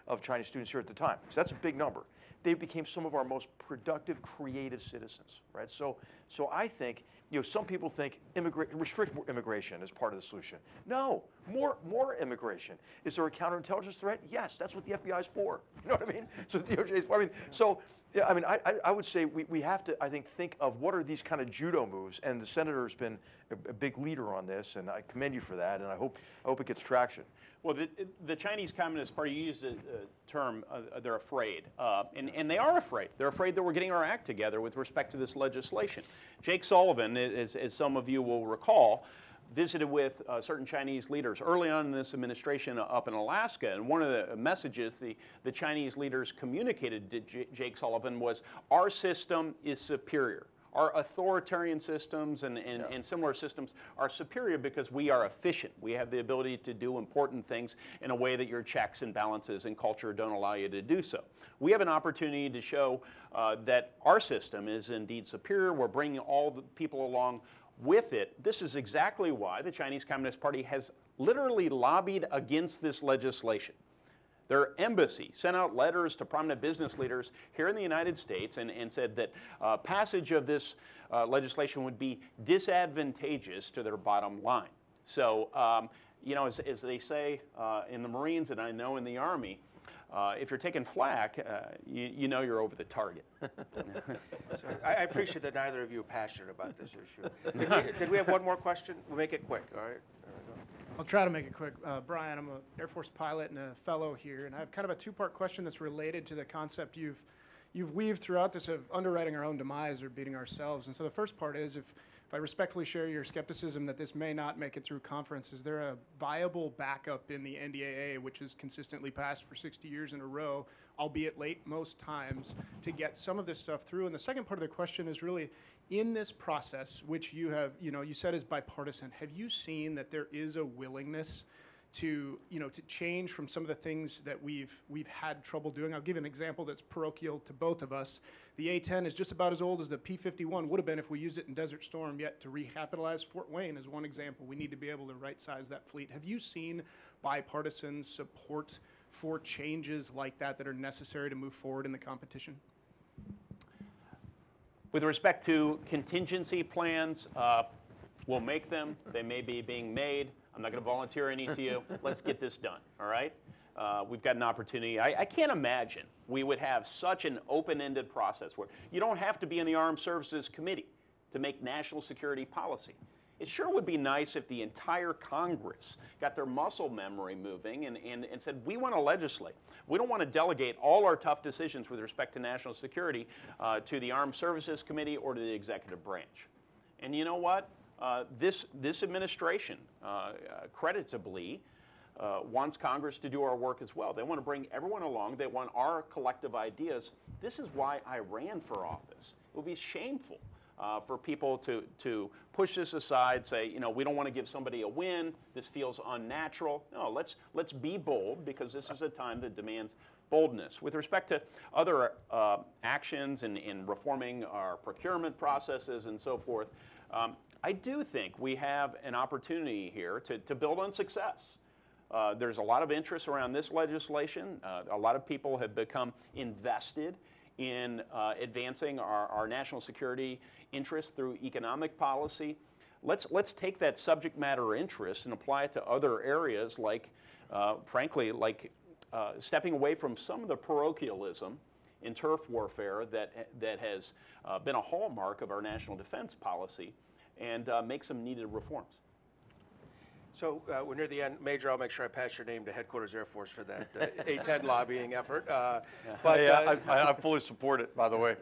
of Chinese students here at the time. So that's a big number. They became some of our most productive, creative citizens, right? So I think, some people think restrict immigration is part of the solution. No, more immigration. Is there a counterintelligence threat? Yes, that's what the FBI is for. You know what I mean? So the DOJ is for. Yeah, I would say we have to, I think of what are these kind of judo moves, and the senator's been a big leader on this, and I commend you for that, and I hope it gets traction. Well, the Chinese Communist Party used a term, they're afraid, and they are afraid. They're afraid that we're getting our act together with respect to this legislation. Jake Sullivan, as some of you will recall, visited with certain Chinese leaders early on in this administration up in Alaska, and one of the messages the Chinese leaders communicated to Jake Sullivan was, our system is superior. Our authoritarian systems and similar systems are superior because we are efficient. We have the ability to do important things in a way that your checks and balances and culture don't allow you to do so. We have an opportunity to show that our system is indeed superior. We're bringing all the people along with it. This is exactly why the Chinese Communist Party has literally lobbied against this legislation. Their embassy sent out letters to prominent business leaders here in the United States and said that passage of this legislation would be disadvantageous to their bottom line. So, as they say in the Marines, and I know in the Army, if you're taking flack, you know you're over the target. I appreciate that neither of you are passionate about this issue. Did we have one more question? We'll make it quick, all right? I'll try to make it quick. Brian, I'm an Air Force pilot and a fellow here, and I have kind of a two-part question that's related to the concept you've weaved throughout this of underwriting our own demise or beating ourselves. And so the first part is, if I respectfully share your skepticism that this may not make it through conference, is there a viable backup in the NDAA, which has consistently passed for 60 years in a row, albeit late most times, to get some of this stuff through? And the second part of the question is really, in this process, which you have, you said is bipartisan, have you seen that there is a willingness to change from some of the things that we've had trouble doing? I'll give an example that's parochial to both of us. The A-10 is just about as old as the P-51 would have been if we used it in Desert Storm, yet to recapitalize Fort Wayne is one example. We need to be able to right-size that fleet. Have you seen bipartisan support for changes like that are necessary to move forward in the competition? With respect to contingency plans, we'll make them. They may be being made. I'm not going to volunteer any to you. Let's get this done, all right? We've got an opportunity. I can't imagine we would have such an open-ended process where you don't have to be in the Armed Services Committee to make national security policy. It sure would be nice if the entire Congress got their muscle memory moving and said, we want to legislate. We don't want to delegate all our tough decisions with respect to national security to the Armed Services Committee or to the executive branch. And you know what? This administration, creditably, wants Congress to do our work as well. They want to bring everyone along. They want our collective ideas. This is why I ran for office. It would be shameful for people to push this aside, say, we don't want to give somebody a win. This feels unnatural. No, let's be bold, because this is a time that demands boldness. With respect to other actions in reforming our procurement processes and so forth, I do think we have an opportunity here to build on success. There's a lot of interest around this legislation. A lot of people have become invested in advancing our national security interests through economic policy. let's take that subject matter interest and apply it to other areas like, frankly, like stepping away from some of the parochialism in turf warfare that has been a hallmark of our national defense policy, and make some needed reforms. So we're near the end. Major, I'll make sure I pass your name to Headquarters Air Force for that A-10 lobbying effort. But I fully support it, by the way.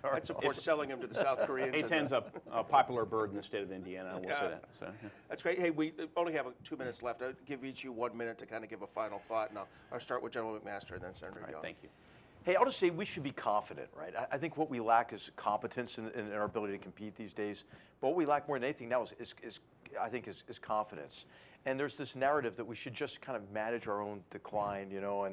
I'd support selling them to the South Koreans. A-10's a popular bird in the state of Indiana, I will say that. So, yeah. That's great. Hey, we only have 2 minutes left. I'll give each you 1 minute to kind of give a final thought, and I'll start with General McMaster and then Senator Young. Thank you. Hey, I'll just say we should be confident, right? I think what we lack is competence in our ability to compete these days. But what we lack more than anything now is confidence. And there's this narrative that we should just kind of manage our own decline, you know,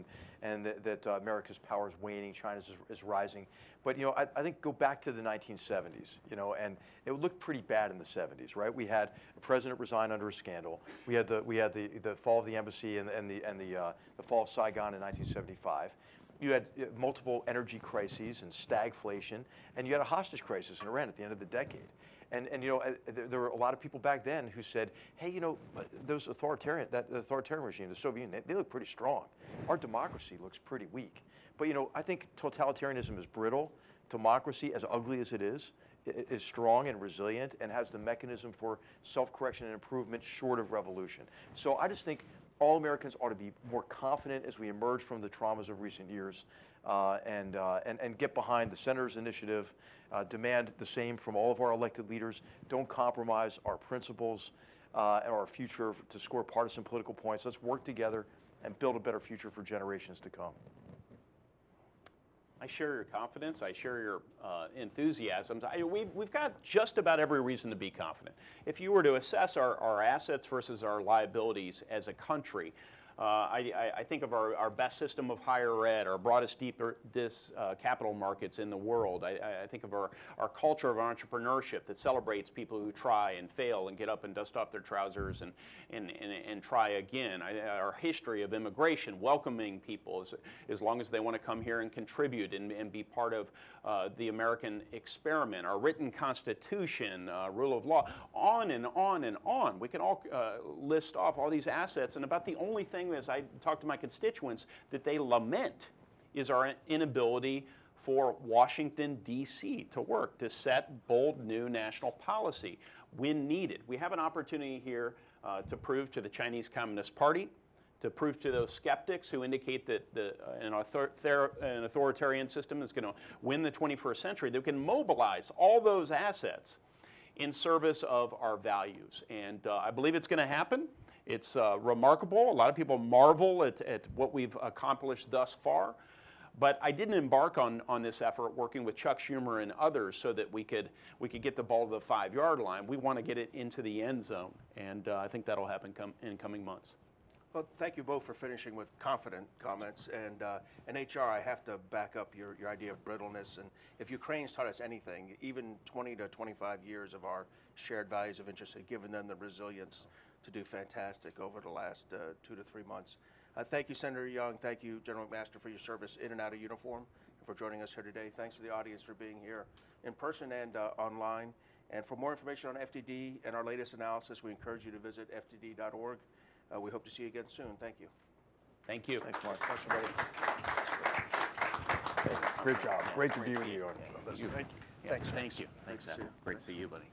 and that America's power is waning, China's is rising. But, you know, I think go back to the 1970s, you know, and it looked pretty bad in the 70s, right? We had a president resign under a scandal. We had the fall of the embassy and the fall of Saigon in 1975. You had multiple energy crises and stagflation, and you had a hostage crisis in Iran at the end of the decade. And you know, there were a lot of people back then who said, hey, you know, that authoritarian regime, the Soviet Union, they look pretty strong. Our democracy looks pretty weak. But you know, I think totalitarianism is brittle. Democracy, as ugly as it is strong and resilient and has the mechanism for self-correction and improvement short of revolution. So I just think all Americans ought to be more confident as we emerge from the traumas of recent years, and get behind the Senator's initiative, demand the same from all of our elected leaders. Don't compromise our principles and our future to score partisan political points. Let's work together and build a better future for generations to come. I share your confidence. I share your enthusiasms. We've got just about every reason to be confident. If you were to assess our assets versus our liabilities as a country, I think of our best system of higher ed, our broadest, deepest capital markets in the world. I think of our culture of entrepreneurship that celebrates people who try and fail and get up and dust off their trousers and try again. Our history of immigration, welcoming people as long as they want to come here and contribute and be part of the American experiment. Our written constitution, rule of law, on and on and on. We can all list off all these assets, and about the only thing, as I talk to my constituents, that they lament is our inability for Washington, D.C. to work, to set bold new national policy when needed. We have an opportunity here to prove to the Chinese Communist Party, to prove to those skeptics who indicate that an authoritarian system is going to win the 21st century, that we can mobilize all those assets in service of our values. And I believe it's going to happen. It's remarkable. A lot of people marvel at what we've accomplished thus far. But I didn't embark on this effort working with Chuck Schumer and others so that we could get the ball to the 5-yard line. We want to get it into the end zone, and I think that'll happen in coming months. Well, thank you both for finishing with confident comments. And HR, I have to back up your idea of brittleness. And if Ukraine's taught us anything, even 20 to 25 years of our shared values of interest have given them the resilience to do fantastic over the last 2 to 3 months. Thank you, Senator Young. Thank you, General McMaster, for your service in and out of uniform and for joining us here today. Thanks to the audience for being here in person and online. And for more information on FDD and our latest analysis, we encourage you to visit fdd.org. We hope to see you again soon. Thank you. Thank you. Thanks, Mark. Thanks, everybody. Great job. Great to be with you. Thank you. Thanks. Thank you. Thanks, Great to see Adam. you. Great to see you, buddy.